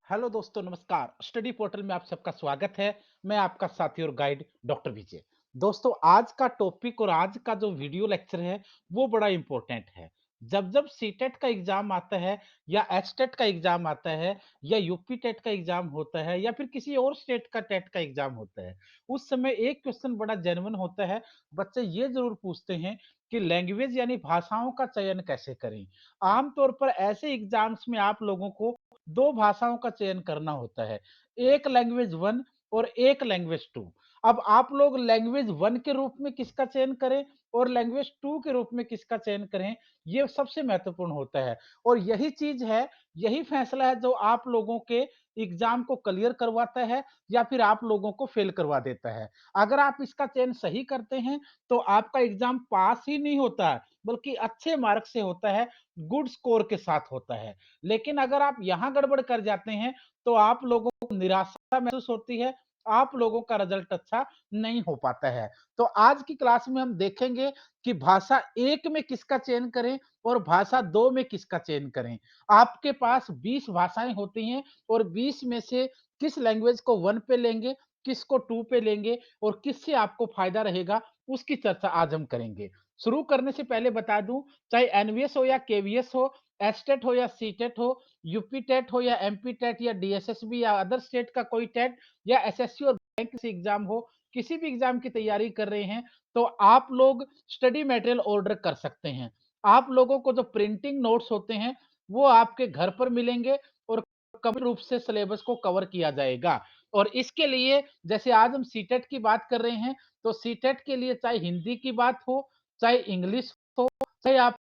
Hello दोस्तों, नमस्कार। Study portal में आप सबका स्वागत है। मैं आपका साथी और गाइड डॉक्टर विजय। दोस्तों, आज का टॉपिक और आज का जो वीडियो लेक्चर है वो बड़ा इंपॉर्टेंट है। जब जब सीटेट का एग्जाम आता है या एचटेट का एग्जाम आता है या यूपी टेट का एग्जाम होता है या फिर किसी और स्टेट का टेट का एग्जाम होता है, उस समय एक क्वेश्चन बड़ा जेन्युइन होता है। बच्चे ये जरूर पूछते हैं कि लैंग्वेज यानी भाषाओं का चयन कैसे करें। आमतौर पर ऐसे एग्जाम्स में आप लोगों को 2 भाषाओं का चयन करना होता है, एक लैंग्वेज 1 और एक लैंग्वेज 2। अब आप लोग लैंग्वेज 1 के रूप में किसका चयन करें और लैंग्वेज 2 के रूप में किसका चयन करें, ये सबसे महत्वपूर्ण होता है। और यही चीज़ है, यही फैसला है जो आप लोगों के एग्ज़ाम को क्लियर करवाता है या फिर आप लोगों को फेल करवा देता है। अगर आप इसका चयन सही करते हैं, तो आपका एग्ज़ाम पास ही नहीं होता है, बल्कि अच्छे मार्क्स से होता है, गुड स्कोर के साथ होता है। लेकिन अगर आप यहाँ गड़बड़ कर जाते हैं, तो आप लोगों को निराशा महसूस होती है, आप लोगों का रिजल्ट अच्छा नहीं हो पाता है। तो आज की क्लास में हम देखेंगे कि भाषा 1 में किसका चयन करें और भाषा 2 में किसका चयन करें। आपके पास 20 भाषाएँ होती हैं और 20 में से किस लैंग्वेज को 1 पे लेंगे, किसको 2 पे लेंगे और किससे आपको फ़ायदा रहेगा, उसकी चर्चा आज हम करेंगे। शुरू करने से पहले बता दूँ, चाहे एनवीएस हो या केवीएस हो, एचटेट हो या सीटेट हो, यूपी टेट हो या एमपी टेट या डीएसएसबी या अदर स्टेट का कोई टेट या एसएससी और बैंक से एग्जाम हो, किसी भी एग्जाम की तैयारी कर रहे हैं, तो आप लोग स्टडी मटेरियल ऑर्डर कर सकते हैं। आप लोगों को जो प्रिंटिंग नोट्स होते हैं, वो आपके घर पर मिलेंगे और कम रूप से सिलेबस को कवर किया जाएगा। और इसके लिए जैसे आज हम सीटेट की बात कर रहे हैं, तो सीटेट के लिए चाहे हिंदी की बात हो, चाहे इंग्लिश हो, चाहे आप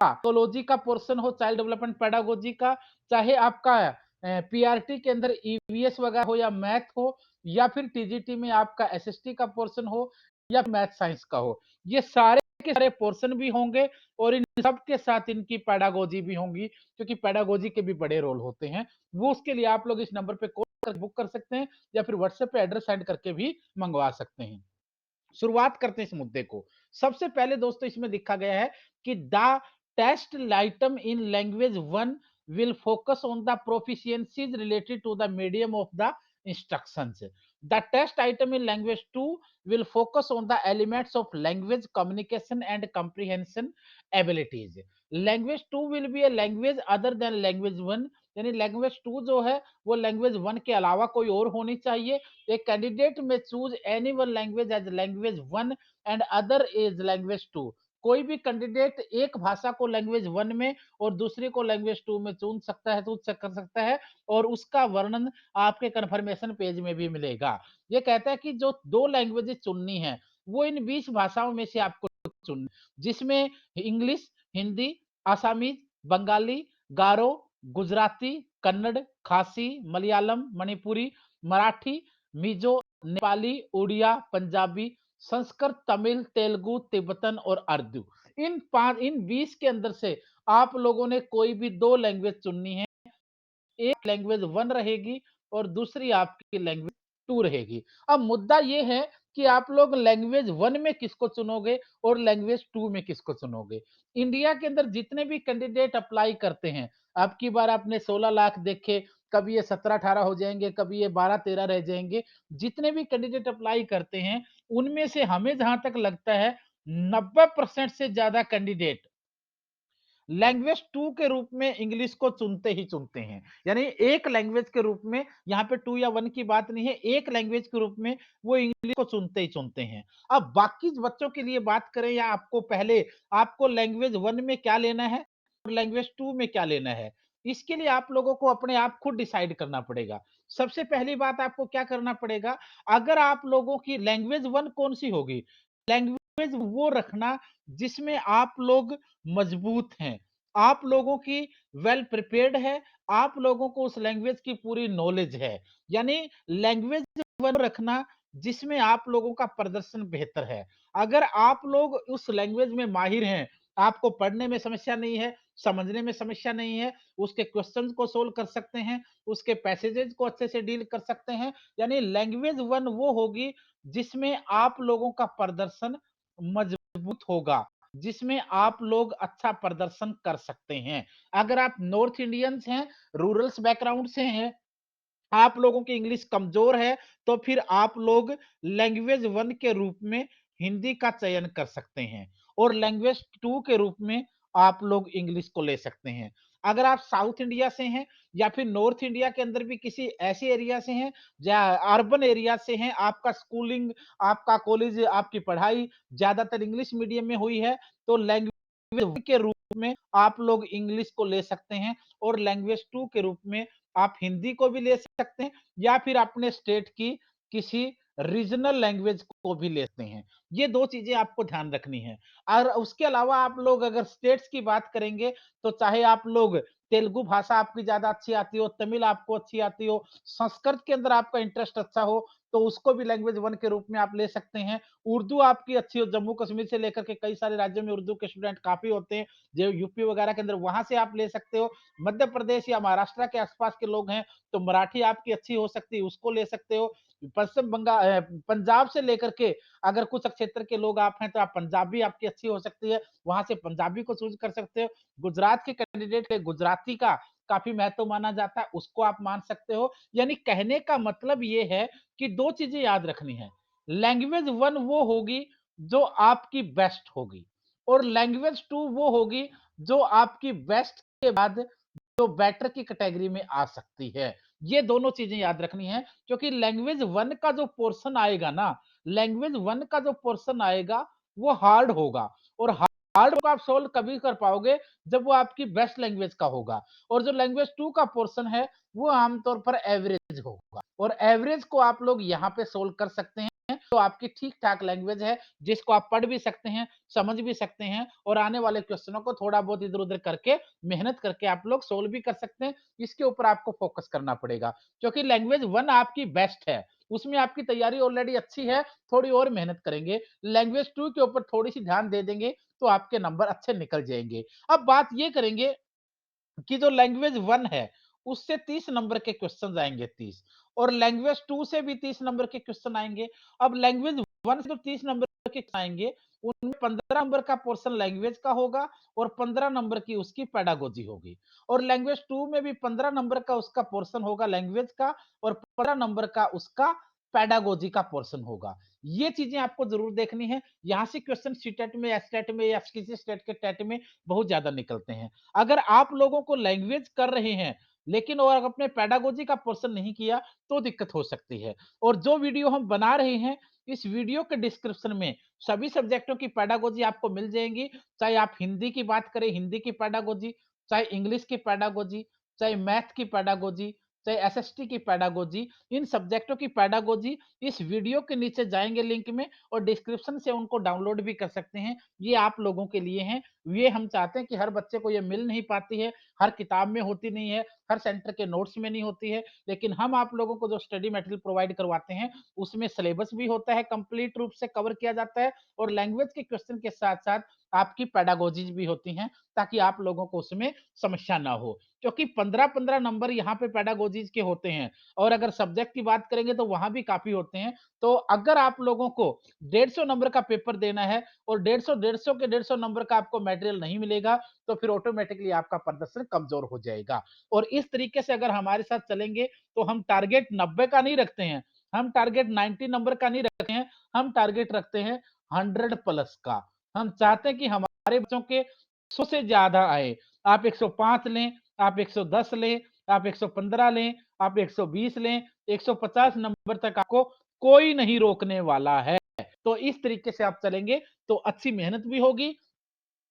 साइकोलॉजी का पोर्शन हो, चाइल्ड डेवलपमेंट पेडागोजी का, चाहे आपका पीआरटी के अंदर ईवीएस वगैरह हो या मैथ हो या फिर टीजीटी में आपका एसएसटी का पोर्शन हो या मैथ साइंस का हो, ये सारे के सारे पोर्शन भी होंगे और इन सब के साथ इनकी पेडागोजी भी होंगी, क्योंकि पेडागोजी के भी बड़े रोल होते हैं। वो उसके लिए आप लोग इस नंबर पे कॉल कर बुक कर सकते हैं या फिर व्हाट्सएप पे एड्रेस सेंड करके भी मंगवा सकते हैं। शुरुआत करते हैं इस मुद्दे को। सबसे पहले दोस्तों इसमें लिखा गया है कि the test item in language 1 will focus on the proficiencies related to the medium of the instructions. The test item in language 2 will focus on the elements of language communication and comprehension abilities. Language 2 will be a language other than language 1, यानी language 2 जो है वो language 1 के अलावा कोई और होनी चाहिए। A candidate may choose any one language as language 1 and other is language 2. कोई भी कैंडिडेट एक भाषा को लैंग्वेज 1 में और दूसरी को लैंग्वेज 2 में चुन सकता है, चूज़ कर सकता है और उसका वर्णन आपके कन्फर्मेशन पेज में भी मिलेगा। ये कहता है कि जो 2 लैंग्वेजेस चुननी है, वो इन 20 भाषाओं में से आपको चुन, जिसमें इंग्लिश, हिंदी, आसामीज़, बंगाली, गारो, गुजराती, कन्नड़, खासी, मलयालम, मणिपुरी, मराठी, मिज़ो, नेपाली, उड़िया, पंजाबी, संस्कृत, तमिल, तेलुगु, तिब्बतन और उर्दू। इन 20 के अंदर से आप लोगों ने कोई भी 2 लैंग्वेज चुननी है। एक लैंग्वेज 1 रहेगी और दूसरी आपकी लैंग्वेज 2 रहेगी। अब मुद्दा ये है कि आप लोग लैंग्वेज 1 में किसको चुनोगे और लैंग्वेज 2 में किसको चुनोगे। इंडिया के अंदर जितने भी कैंडिडेट अप्लाई करते हैं, अब की बार आपने 16 लाख देखे, कभी ये 17-18 हो जाएँगे, कभी ये 12-13 रह जाएँगे। जितने भी कैंडिडेट अप्लाई करते हैं, उनमें से हमें जहाँ तक लगता है 90% से ज़्यादा कैंडिडेट लैंग्वेज 2 के रूप में इंग्लिश को चुनते ही चुनते हैं। यानी एक लैंग्वेज के रूप में, यहाँ पे 2 या 1 की बात नहीं है, एक लैंग्वेज के रूप में वो इंग्लिश को चुनते ही चुनते हैं। अब बाकी बच्चों के लिए बात करें या आपको पहले आपको लैंग्वेज 1 में क्या लेना है और लैंग्वेज 2 में क्या लेना है, इसके लिए आप लोगों को अपने आप खुद डिसाइड करना पड़ेगा। सबसे पहली बात आपको क्या करना पड़ेगा, अगर आप लोगों की लैंग्वेज 1 कौन-सी होगी? लैंग्वेज वो रखना जिसमें आप लोग मजबूत हैं, आप लोगों की वेल प्रिपेयर्ड है, आप लोगों को उस लैंग्वेज की पूरी नॉलेज है। यानी लैंग्वेज वन रखना जिसमें आप लोगों का प्रदर्शन बेहतर है। अगर आप लोग उस लैंग्वेज में माहिर हैं, आपको पढ़ने में समस्या नहीं है, समझने में समस्या नहीं है, उसके क्वेश्चंस को सोल्व कर सकते हैं, उसके पैसेजेस को अच्छे से डील कर सकते हैं, यानी लैंग्वेज वन वो होगी जिसमें आप लोगों का प्रदर्शन मजबूत होगा, जिसमें आप लोग अच्छा प्रदर्शन कर सकते हैं। अगर आप नॉर्थ इंडियंस हैं, रूरल्स बैकग्राउंड से हैं, आप लोगों की इंग्लिश कमज़ोर है, तो फिर आप लोग लैंग्वेज 1 के रूप में हिंदी का चयन कर सकते हैं और लैंग्वेज 2 के रूप में आप लोग इंग्लिश को ले सकते हैं। अगर आप साउथ इंडिया से हैं या फिर नॉर्थ इंडिया के अंदर भी किसी ऐसे एरिया से हैं, जहाँ अर्बन एरिया से हैं, आपका स्कूलिंग, आपका कॉलेज, आपकी पढ़ाई ज़्यादातर इंग्लिश मीडियम में हुई है, तो लैंग्वेज 1 के रूप में आप लोग इंग्लिश को ले सकते हैं और लैंग्वेज 2 के रूप में आप हिंदी को भी ले सकते हैं या फिर अपने स्टेट की किसी रीजनल लैंग्वेज को भी लेते हैं। ये 2 चीज़ें आपको ध्यान रखनी है। और उसके अलावा आप लोग अगर स्टेट्स की बात करेंगे, तो चाहे आप लोग तेलुगु भाषा आपकी ज़्यादा अच्छी आती हो, तमिल आपको अच्छी आती हो, संस्कृत के अंदर आपका इंटरेस्ट अच्छा हो, तो उसको भी लैंग्वेज 1 के रूप में आप ले सकते हैं। उर्दू आपकी अच्छी हो, जम्मू-कश्मीर से लेकर के कई सारे राज्यों में उर्दू के स्टूडेंट काफ़ी होते हैं, जो यूपी वगैरह के अंदर, वहाँ से आप ले सकते हो। मध्य प्रदेश या महाराष्ट्र के आसपास के लोग हैं, तो मराठी आपकी अच्छी हो सकती है, उसको ले सकते हो। पंजाब से लेकर के अगर कुछ क्षेत्र के लोग आप हैं, तो आप पंजाबी आपकी अच्छी हो सकती है, वहाँ से पंजाबी को चूज़ कर सकते हो। गुजरात के कैंडिडेट है, गुजराती का काफ़ी महत्व माना जाता है, उसको आप मान सकते हो। यानी कहने का मतलब ये है कि 2 चीज़ें याद रखनी है। लैंग्वेज 1 वो होगी जो आपकी बेस्ट होगी और लैंग्वेज 2 वो होगी जो आपकी बेस्ट के बाद जो बेटर की कैटेगरी में आ सकती है। ये दोनों चीज़ें याद रखनी है क्योंकि लैंग्वेज 1 का जो पोर्शन आएगा ना, लैंग्वेज 1 का जो पोर्शन आएगा वो हार्ड होगा और हार्ड को आप सोल्व कभी कर पाओगे जब वो आपकी बेस्ट लैंग्वेज का होगा और जो लैंग्वेज 2 का पोर्शन है वो आमतौर पर एवरेज होगा और एवरेज को आप लोग यहाँ पे सोल्व कर सकते हैं। तो आपकी ठीक-ठाक लैंग्वेज है जिसको आप पढ़ भी सकते हैं, समझ भी सकते हैं और आने वाले क्वेश्चनों को थोड़ा बहुत इधर-उधर करके मेहनत करके आप लोग सोल्व भी कर सकते हैं। इसके ऊपर आपको फोकस करना पड़ेगा क्योंकि लैंग्वेज 1 आपकी बेस्ट है। उसमें आपकी तैयारी ऑलरेडी अच्छी है, थोड़ी और मेहनत करेंगे। लैंग्वेज 2 के ऊपर थोड़ी-सी ध्यान दे देंगे, तो आपके नंबर अच्छे निकल जाएँगे। अब बात ये करेंगे कि जो लैंग्वेज 1 है, उससे 30 नंबर के क्वेश्चन आएँगे 30 और लैंग्वेज 2 से भी 30 नंबर के क्वेश्चन आएँगे। अब लैंग्वेज 1 से जो 30 नंबर के आएँगे, उनमें 15 नंबर का पोर्शन लैंग्वेज का होगा और 15 नंबर की उसकी पेडागोजी होगी और लैंग्वेज 2 में भी 15 नंबर का उसका पोर्शन होगा लैंग्वेज का और 15 नंबर का उसका पेडागोजी का पोर्शन होगा। ये चीज़ें आपको ज़रूर देखनी है। यहाँ से क्वेश्चन सीटेट में, एसटेट में या किसी स्टेट के टेट में बहुत ज़्यादा निकलते हैं। अगर आप लोगों को लैंग्वेज कर रहे हैं, लेकिन और अपने पेडागोजी का पोर्शन नहीं किया, तो दिक्कत हो सकती है। और जो वीडियो हम बना रहे हैं, इस वीडियो के डिस्क्रिप्शन में सभी सब्जेक्टों की पेडागोजी आपको मिल जाएँगी। चाहे आप हिंदी की बात करें, हिंदी की पेडागोजी, चाहे इंग्लिश की पेडागोजी, चाहे मैथ की पेडागोजी, चाहे एसएसटी की पेडागोजी, इन सब्जेक्टों की पेडागोजी इस वीडियो के नीचे जाएँगे लिंक में और डिस्क्रिप्शन से उनको डाउनलोड भी कर सकते हैं। ये आप लोगों के लिए हैं। ये हम चाहते हैं कि हर बच्चे को ये मिल नहीं पाती है, हर किताब में होती नहीं है, हर सेंटर के नोट्स में नहीं होती है, लेकिन हम आप लोगों को जो स्टडी मटेरियल प्रोवाइड करवाते हैं, उसमें सिलेबस भी होता है, कंप्लीट रूप से कवर किया जाता है और लैंग्वेज के क्वेश्चन के साथ-साथ आपकी पेडागोजीज़ भी होती हैं, ताकि आप लोगों को उसमें समस्या ना हो। क्योंकि 15-15 नंबर यहाँ पे पेडागोजीज़ के होते हैं और अगर सब्जेक्ट की बात करेंगे तो वहाँ भी काफ़ी होते हैं। तो अगर आप लोगों को 150 नंबर का पेपर देना है और 150 के 150 नंबर का आपको मटेरियल नहीं मिलेगा, तो फिर ऑटोमैटिकली आपका प्रदर्शन कमज़ोर हो जाएगा। और इस तरीके से अगर हमारे साथ चलेंगे, तो हम टारगेट 90 का नहीं रखते हैं, हम टारगेट 90 नंबर का नहीं रखते हैं, हम टारगेट रखते हैं 100 प्लस का। हम चाहते हैं कि हमारे बच्चों के 100 से ज़्यादा आए। आप 105 लें, आप 110 लें, आप 115 लें, आप 120 लें, 150 नंबर तक आपको कोई नहीं रोकने वाला है। तो इस तरीके से आप चलेंगे तो अच्छी मेहनत भी होगी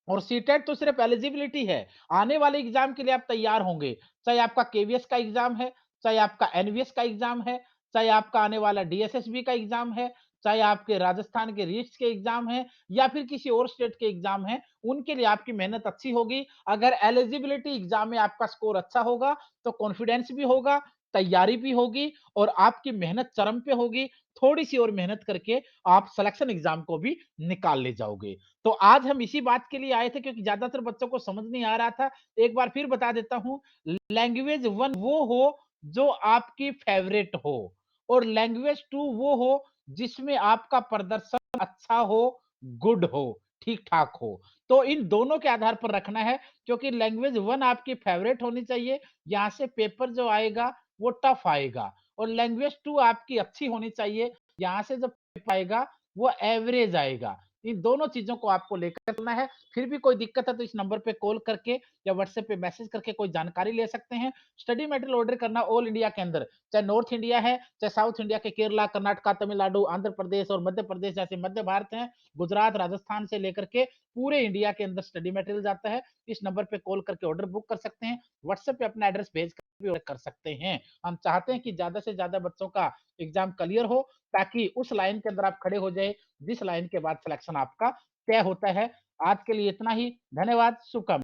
और सीटेट तो सिर्फ एलिजिबिलिटी है। आने वाले एग्ज़ाम के लिए आप तैयार होंगे, चाहे आपका केवीएस का एग्ज़ाम है, चाहे आपका एनवीएस का एग्ज़ाम है, चाहे आपका आने वाला डीएसएसबी का एग्ज़ाम है, चाहे आपके राजस्थान के रीट्स के एग्ज़ाम हैं या फिर किसी और स्टेट के एग्ज़ाम हैं, उनके लिए आपकी मेहनत अच्छी होगी। अगर एलिजिबिलिटी एग्ज़ाम में आपका स्कोर अच्छा होगा, तो कॉन्फिडेंस भी होगा, तैयारी भी होगी और आपकी मेहनत चरम पे होगी। थोड़ी-सी और मेहनत करके आप सिलेक्शन एग्ज़ाम को भी निकाल ले जाओगे। तो आज हम इसी बात के लिए आए थे क्योंकि ज़्यादातर बच्चों को समझ नहीं आ रहा था। एक बार फिर बता देता हूँ, लैंग्वेज 1 वो हो जो आपकी फ़ेवरेट हो और लैंग्वेज 2 वो हो जिसमें आपका प्रदर्शन अच्छा हो, गुड हो, ठीक-ठाक हो। तो इन दोनों के आधार पर रखना है क्योंकि लैंग्वेज 1 आपकी फ़ेवरेट होनी चाहिए। यहाँ से पेपर जो आएगा वो टफ आएगा और लैंग्वेज 2 आपकी अच्छी होनी चाहिए। यहाँ से जब पेपर आएगा, वो एवरेज आएगा। इन दोनों चीज़ों को आपको लेकर चलना है। फिर भी कोई दिक्कत है तो इस नंबर पे कॉल करके या व्हाट्सएप पे मैसेज करके कोई जानकारी ले सकते हैं। स्टडी मटेरियल ऑर्डर करना ऑल इंडिया के अंदर, चाहे नॉर्थ इंडिया है, चाहे साउथ इंडिया के केरला, कर्नाटका, तमिलनाडु, आंध्र प्रदेश और मध्य प्रदेश जैसे मध्य भारत हैं, गुजरात, राजस्थान से लेकर के पूरे इंडिया के अंदर स्टडी मटेरियल जाता है। इस नंबर पे कॉल करके ऑर्डर बुक कर सकते हैं। व्हाट्सएप पे अपना एड्रेस भेज कर भी ऑर्डर कर सकते हैं। हम चाहते हैं कि ज़्यादा से ज़्यादा बच्चों का एग्ज़ाम क्लियर हो, ताकि उस लाइन के अंदर आप खड़े हो जाएँ, जिस लाइन के बाद सिलेक्शन आपका तय होता है। आज के लिए इतना ही। धन्यवाद, शुभकामनाएँ।